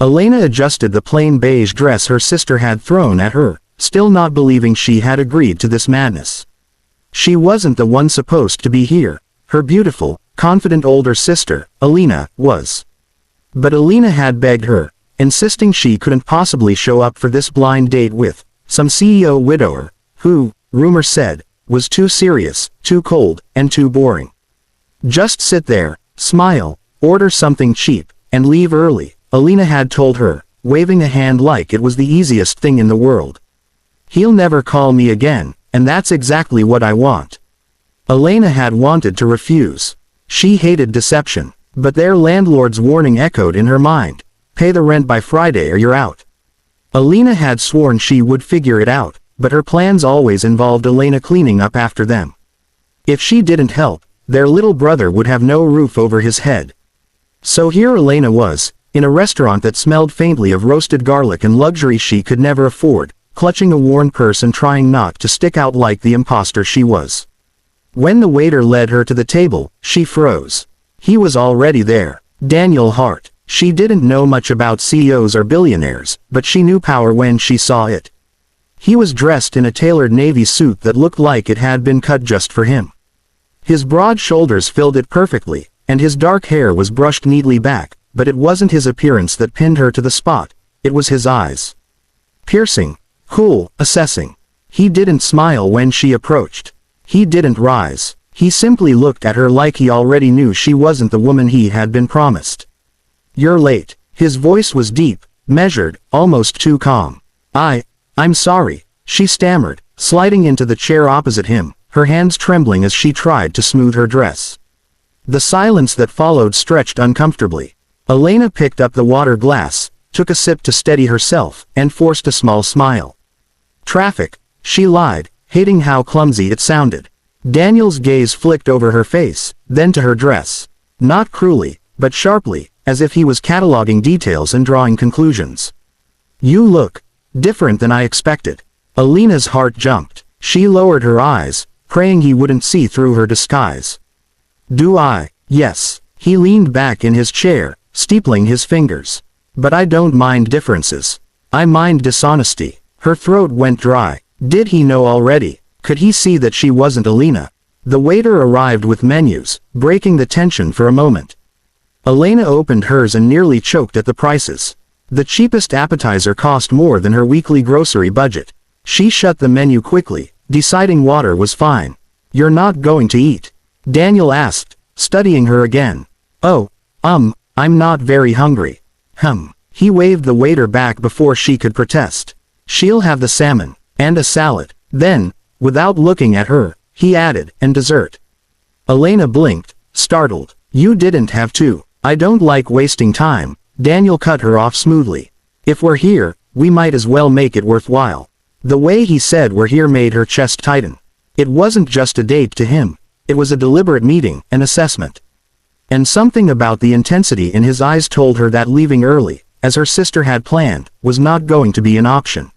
Elena adjusted the plain beige dress her sister had thrown at her, still not believing she had agreed to this madness. She wasn't the one supposed to be here. Her beautiful, confident older sister, Elena, was. But Elena had begged her, insisting she couldn't possibly show up for this blind date with some CEO widower, who, rumor said, was too serious, too cold, and too boring. Just sit there, smile, order something cheap, and leave early, Elena had told her, waving a hand like it was the easiest thing in the world. He'll never call me again, and that's exactly what I want. Elena had wanted to refuse. She hated deception, but their landlord's warning echoed in her mind. Pay the rent by Friday or you're out. Elena had sworn she would figure it out, but her plans always involved Elena cleaning up after them. If she didn't help, their little brother would have no roof over his head. So here Elena was, in a restaurant that smelled faintly of roasted garlic and luxury she could never afford, clutching a worn purse and trying not to stick out like the imposter she was. When the waiter led her to the table, she froze. He was already there. Daniel Hart. She didn't know much about CEOs or billionaires, but she knew power when she saw it. He was dressed in a tailored navy suit that looked like it had been cut just for him. His broad shoulders filled it perfectly, and his dark hair was brushed neatly back, but it wasn't his appearance that pinned her to the spot, it was his eyes. Piercing, cool, assessing. He didn't smile when she approached. He didn't rise. He simply looked at her like he already knew she wasn't the woman he had been promised. You're late. His voice was deep, measured, almost too calm. I'm sorry, she stammered, sliding into the chair opposite him, her hands trembling as she tried to smooth her dress. The silence that followed stretched uncomfortably. Elena picked up the water glass, took a sip to steady herself, and forced a small smile. Traffic, she lied, hating how clumsy it sounded. Daniel's gaze flicked over her face, then to her dress. Not cruelly, but sharply, as if he was cataloging details and drawing conclusions. You look different than I expected. Elena's heart jumped. She lowered her eyes, praying he wouldn't see through her disguise. Do I? Yes. He leaned back in his chair, steepling his fingers. But I don't mind differences. I mind dishonesty. Her throat went dry. Did he know already? Could he see that she wasn't Elena? The waiter arrived with menus, breaking the tension for a moment. Elena opened hers and nearly choked at the prices. The cheapest appetizer cost more than her weekly grocery budget. She shut the menu quickly, deciding water was fine. You're not going to eat? Daniel asked, studying her again. Oh, I'm not very hungry. He waved the waiter back before she could protest. She'll have the salmon, and a salad. Then, without looking at her, he added, and dessert. Elena blinked, startled. You didn't have to. I don't like wasting time. Daniel cut her off smoothly. If we're here, we might as well make it worthwhile. The way he said we're here made her chest tighten. It wasn't just a date to him. It was a deliberate meeting, an assessment. And something about the intensity in his eyes told her that leaving early, as her sister had planned, was not going to be an option.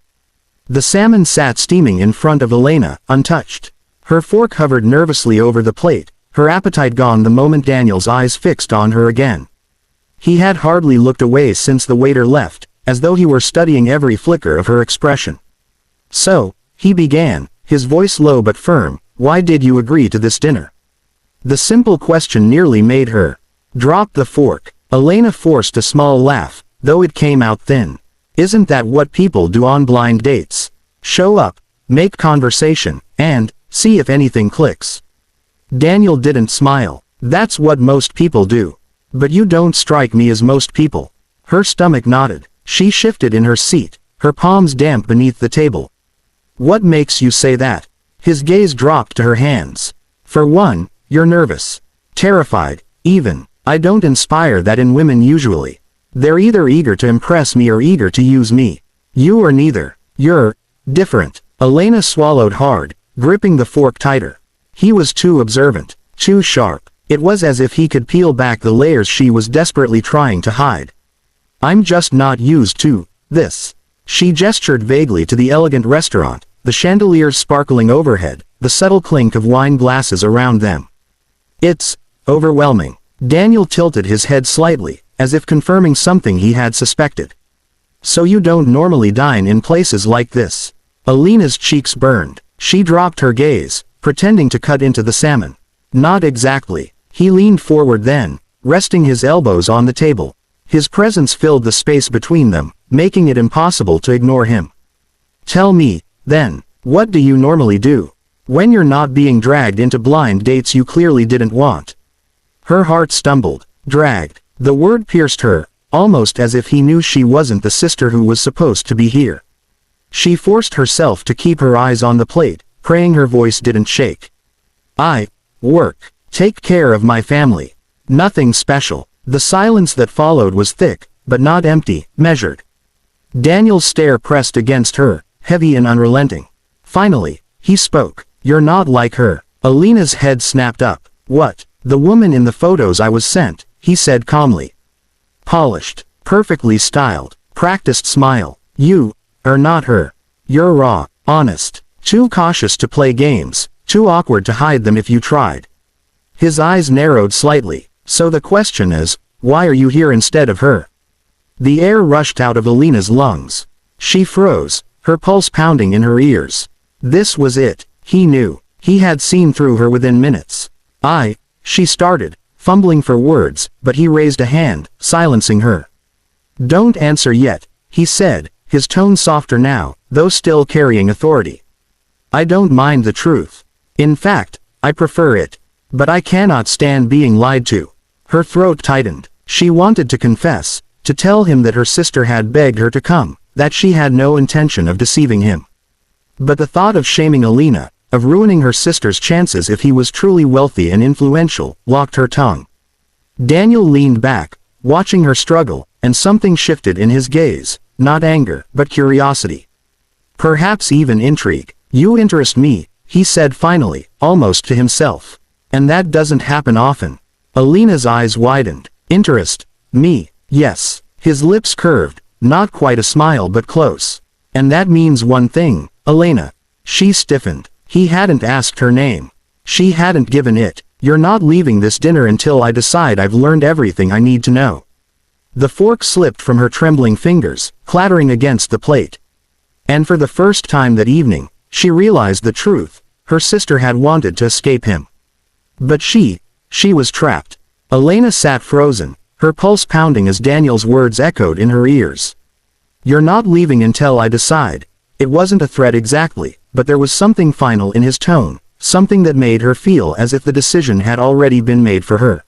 The salmon sat steaming in front of Elena, untouched. Her fork hovered nervously over the plate, her appetite gone the moment Daniel's eyes fixed on her again. He had hardly looked away since the waiter left, as though he were studying every flicker of her expression. So, he began, his voice low but firm, why did you agree to this dinner? The simple question nearly made her drop the fork. Elena forced a small laugh, though it came out thin. Isn't that what people do on blind dates? Show up, make conversation, and see if anything clicks. Daniel didn't smile. That's what most people do. But you don't strike me as most people. Her stomach knotted. She shifted in her seat, her palms damp beneath the table. What makes you say that? His gaze dropped to her hands. For one, you're nervous. Terrified, even. I don't inspire that in women usually. They're either eager to impress me or eager to use me. You are neither. You're different. Elena swallowed hard, gripping the fork tighter. He was too observant, too sharp. It was as if he could peel back the layers she was desperately trying to hide. I'm just not used to this. She gestured vaguely to the elegant restaurant, the chandeliers sparkling overhead, the subtle clink of wine glasses around them. It's overwhelming. Daniel tilted his head slightly, as if confirming something he had suspected. So you don't normally dine in places like this? Alina's cheeks burned. She dropped her gaze, pretending to cut into the salmon. Not exactly. He leaned forward then, resting his elbows on the table. His presence filled the space between them, making it impossible to ignore him. Tell me, then, what do you normally do? When you're not being dragged into blind dates you clearly didn't want. Her heart stumbled. Dragged. The word pierced her, almost as if he knew she wasn't the sister who was supposed to be here. She forced herself to keep her eyes on the plate, praying her voice didn't shake. I work. Take care of my family. Nothing special. The silence that followed was thick, but not empty, measured. Daniel's stare pressed against her, heavy and unrelenting. Finally, he spoke. You're not like her. Alina's head snapped up. What? The woman in the photos I was sent, he said calmly. Polished, perfectly styled, practiced smile. You are not her. You're raw, honest, too cautious to play games, too awkward to hide them if you tried. His eyes narrowed slightly. So the question is, why are you here instead of her? The air rushed out of Alina's lungs. She froze, her pulse pounding in her ears. This was it, he knew. He had seen through her within minutes. She started, fumbling for words, but he raised a hand, silencing her. Don't answer yet, he said, his tone softer now, though still carrying authority. I don't mind the truth. In fact, I prefer it. But I cannot stand being lied to. Her throat tightened. She wanted to confess, to tell him that her sister had begged her to come, that she had no intention of deceiving him. But the thought of shaming Alina, of ruining her sister's chances if he was truly wealthy and influential, locked her tongue. Daniel leaned back, watching her struggle, and something shifted in his gaze, not anger, but curiosity. Perhaps even intrigue. You interest me, he said finally, almost to himself. And that doesn't happen often. Alina's eyes widened. Interest? Me? Yes. His lips curved, not quite a smile but close. And that means one thing, Elena. She stiffened. He hadn't asked her name. She hadn't given it. You're not leaving this dinner until I decide I've learned everything I need to know. The fork slipped from her trembling fingers, clattering against the plate. And for the first time that evening, she realized the truth. Her sister had wanted to escape him. But she was trapped. Elena sat frozen, her pulse pounding as Daniel's words echoed in her ears. You're not leaving until I decide. It wasn't a threat exactly, but there was something final in his tone, something that made her feel as if the decision had already been made for her.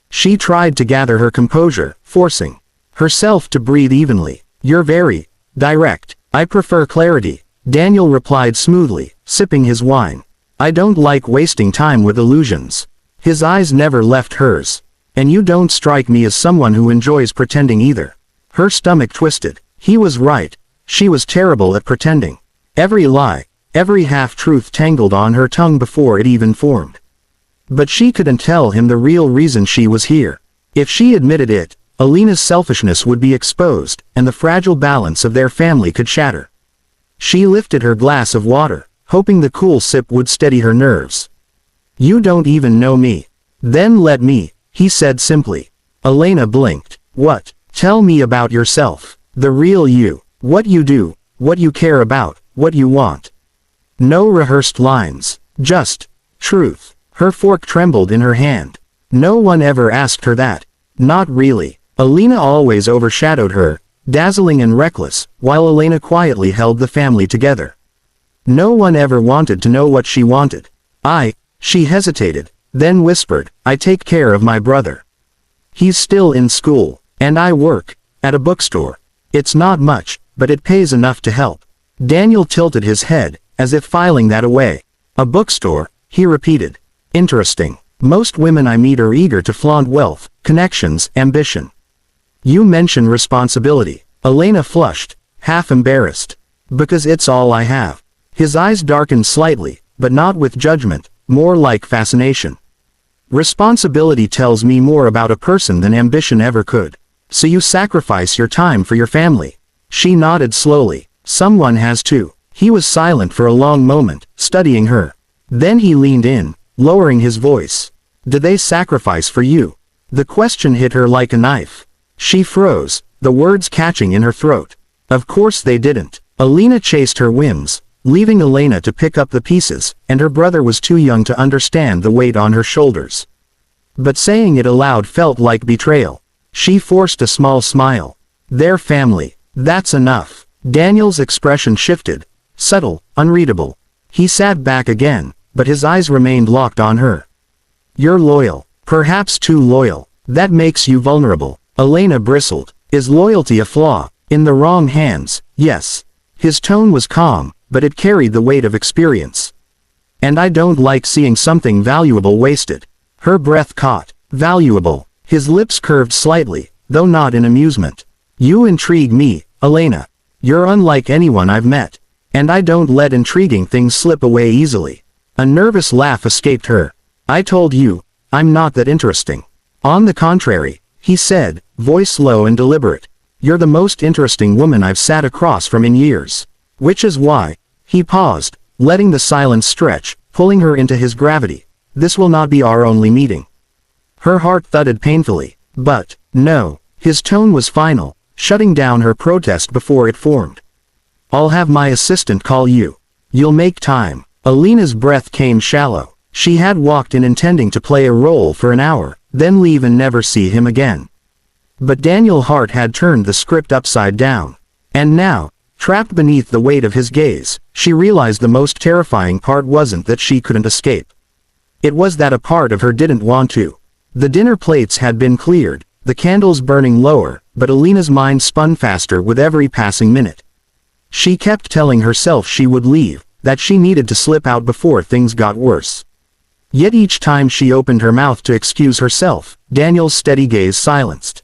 She tried to gather her composure, forcing herself to breathe evenly. You're very direct. I prefer clarity, Daniel replied smoothly, sipping his wine. I don't like wasting time with illusions. His eyes never left hers. And you don't strike me as someone who enjoys pretending either. Her stomach twisted. He was right. She was terrible at pretending. Every lie, every half-truth tangled on her tongue before it even formed. But she couldn't tell him the real reason she was here. If she admitted it, Alina's selfishness would be exposed, and the fragile balance of their family could shatter. She lifted her glass of water, hoping the cool sip would steady her nerves. You don't even know me. Then let me, he said simply. Elena blinked. What? Tell me about yourself. The real you. What you do, what you care about, what you want. No rehearsed lines. Just truth. Her fork trembled in her hand. No one ever asked her that. Not really. Alina always overshadowed her, dazzling and reckless, while Elena quietly held the family together. No one ever wanted to know what she wanted. She hesitated, then whispered, I take care of my brother. He's still in school, and I work at a bookstore. It's not much, but it pays enough to help. Daniel tilted his head, as if filing that away. A bookstore, he repeated. Interesting. Most women I meet are eager to flaunt wealth, connections, ambition. You mention responsibility. Elena flushed, half embarrassed. Because it's all I have. His eyes darkened slightly, but not with judgment, more like fascination. Responsibility tells me more about a person than ambition ever could. So you sacrifice your time for your family. She nodded slowly. Someone has to. He was silent for a long moment, studying her. Then he leaned in, lowering his voice. Do they sacrifice for you? The question hit her like a knife. She froze, the words catching in her throat. Of course they didn't. Alina chased her whims, leaving Elena to pick up the pieces, and her brother was too young to understand the weight on her shoulders. But saying it aloud felt like betrayal. She forced a small smile. Their family. That's enough. Daniel's expression shifted. Subtle, unreadable. He sat back again, but his eyes remained locked on her. You're loyal. Perhaps too loyal. That makes you vulnerable. Elena bristled. Is loyalty a flaw? In the wrong hands, yes. His tone was calm, but it carried the weight of experience. And I don't like seeing something valuable wasted. Her breath caught. Valuable. His lips curved slightly, though not in amusement. You intrigue me, Elena. You're unlike anyone I've met. And I don't let intriguing things slip away easily. A nervous laugh escaped her. I told you, I'm not that interesting. On the contrary, he said, voice low and deliberate. You're the most interesting woman I've sat across from in years. Which is why. He paused, letting the silence stretch, pulling her into his gravity. This will not be our only meeting. Her heart thudded painfully. But, no. His tone was final, shutting down her protest before it formed. I'll have my assistant call you. You'll make time. Alina's breath came shallow. She had walked in intending to play a role for an hour, then leave and never see him again. But Daniel Hart had turned the script upside down. And now, trapped beneath the weight of his gaze, she realized the most terrifying part wasn't that she couldn't escape. It was that a part of her didn't want to. The dinner plates had been cleared, the candles burning lower, but Alina's mind spun faster with every passing minute. She kept telling herself she would leave, that she needed to slip out before things got worse. Yet each time she opened her mouth to excuse herself, Daniel's steady gaze silenced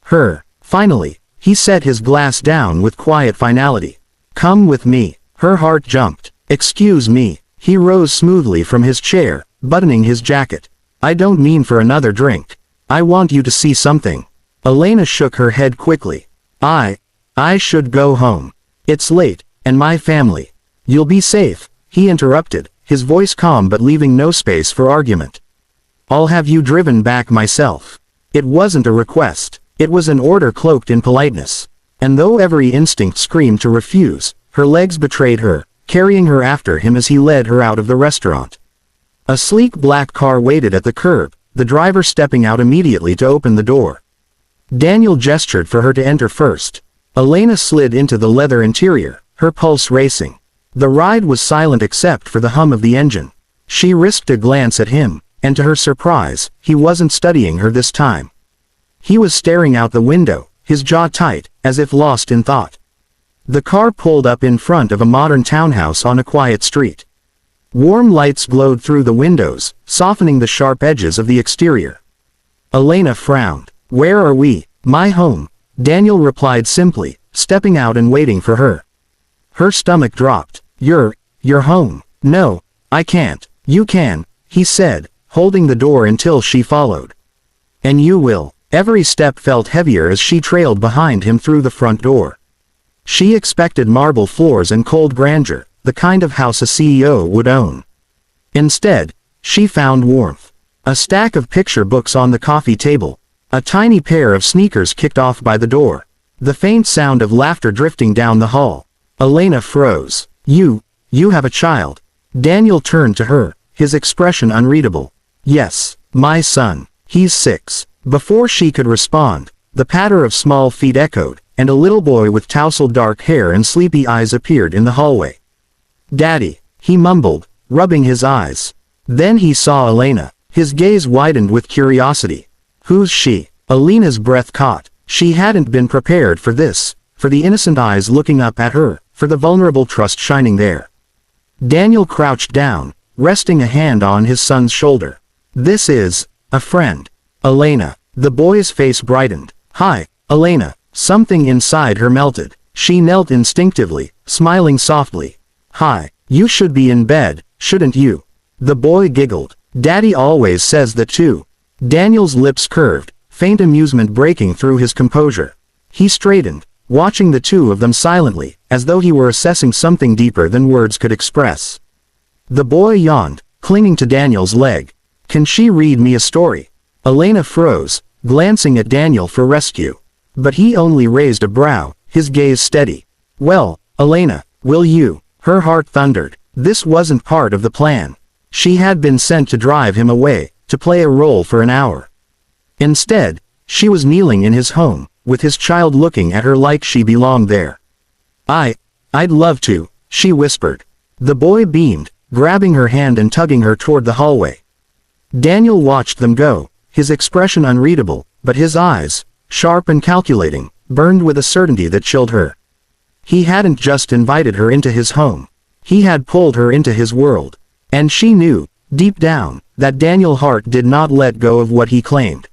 her. Finally, he set his glass down with quiet finality. Come with me. Her heart jumped. Excuse me. He rose smoothly from his chair, buttoning his jacket. I don't mean for another drink. I want you to see something. Elena shook her head quickly. I should go home. It's late, and my family. You'll be safe, he interrupted, his voice calm but leaving no space for argument. I'll have you driven back myself. It wasn't a request. It was an order cloaked in politeness. And though every instinct screamed to refuse, her legs betrayed her, carrying her after him as he led her out of the restaurant. A sleek black car waited at the curb, the driver stepping out immediately to open the door. Daniel gestured for her to enter first. Elena slid into the leather interior, her pulse racing. The ride was silent except for the hum of the engine. She risked a glance at him, and to her surprise, he wasn't studying her this time. He was staring out the window, his jaw tight, as if lost in thought. The car pulled up in front of a modern townhouse on a quiet street. Warm lights glowed through the windows, softening the sharp edges of the exterior. Elena frowned. Where are we? My home. Daniel replied simply, stepping out and waiting for her. Her stomach dropped. You're home. No, I can't. You can, he said, holding the door until she followed. And you will. Every step felt heavier as she trailed behind him through the front door. She expected marble floors and cold grandeur, the kind of house a CEO would own. Instead, she found warmth. A stack of picture books on the coffee table. A tiny pair of sneakers kicked off by the door. The faint sound of laughter drifting down the hall. Elena froze. You have a child. Daniel turned to her, his expression unreadable. Yes, my son. He's 6. Before she could respond, the patter of small feet echoed, and a little boy with tousled dark hair and sleepy eyes appeared in the hallway. Daddy, he mumbled, rubbing his eyes. Then he saw Elena. His gaze widened with curiosity. Who's she? Elena's breath caught. She hadn't been prepared for this, for the innocent eyes looking up at her, for the vulnerable trust shining there. Daniel crouched down, resting a hand on his son's shoulder. This is a friend. Elena. The boy's face brightened. Hi, Elena. Something inside her melted. She knelt instinctively, smiling softly. Hi. You should be in bed, shouldn't you? The boy giggled. Daddy always says that too. Daniel's lips curved, faint amusement breaking through his composure. He straightened, watching the two of them silently, as though he were assessing something deeper than words could express. The boy yawned, clinging to Daniel's leg. Can she read me a story? Elena froze, glancing at Daniel for rescue. But he only raised a brow, his gaze steady. "Well, Elena, will you?" Her heart thundered. This wasn't part of the plan. She had been sent to drive him away, to play a role for an hour. Instead, she was kneeling in his home, with his child looking at her like she belonged there. I'd love to," she whispered. The boy beamed, grabbing her hand and tugging her toward the hallway. Daniel watched them go, his expression unreadable, but his eyes, sharp and calculating, burned with a certainty that chilled her. He hadn't just invited her into his home. He had pulled her into his world. And she knew, deep down, that Daniel Hart did not let go of what he claimed.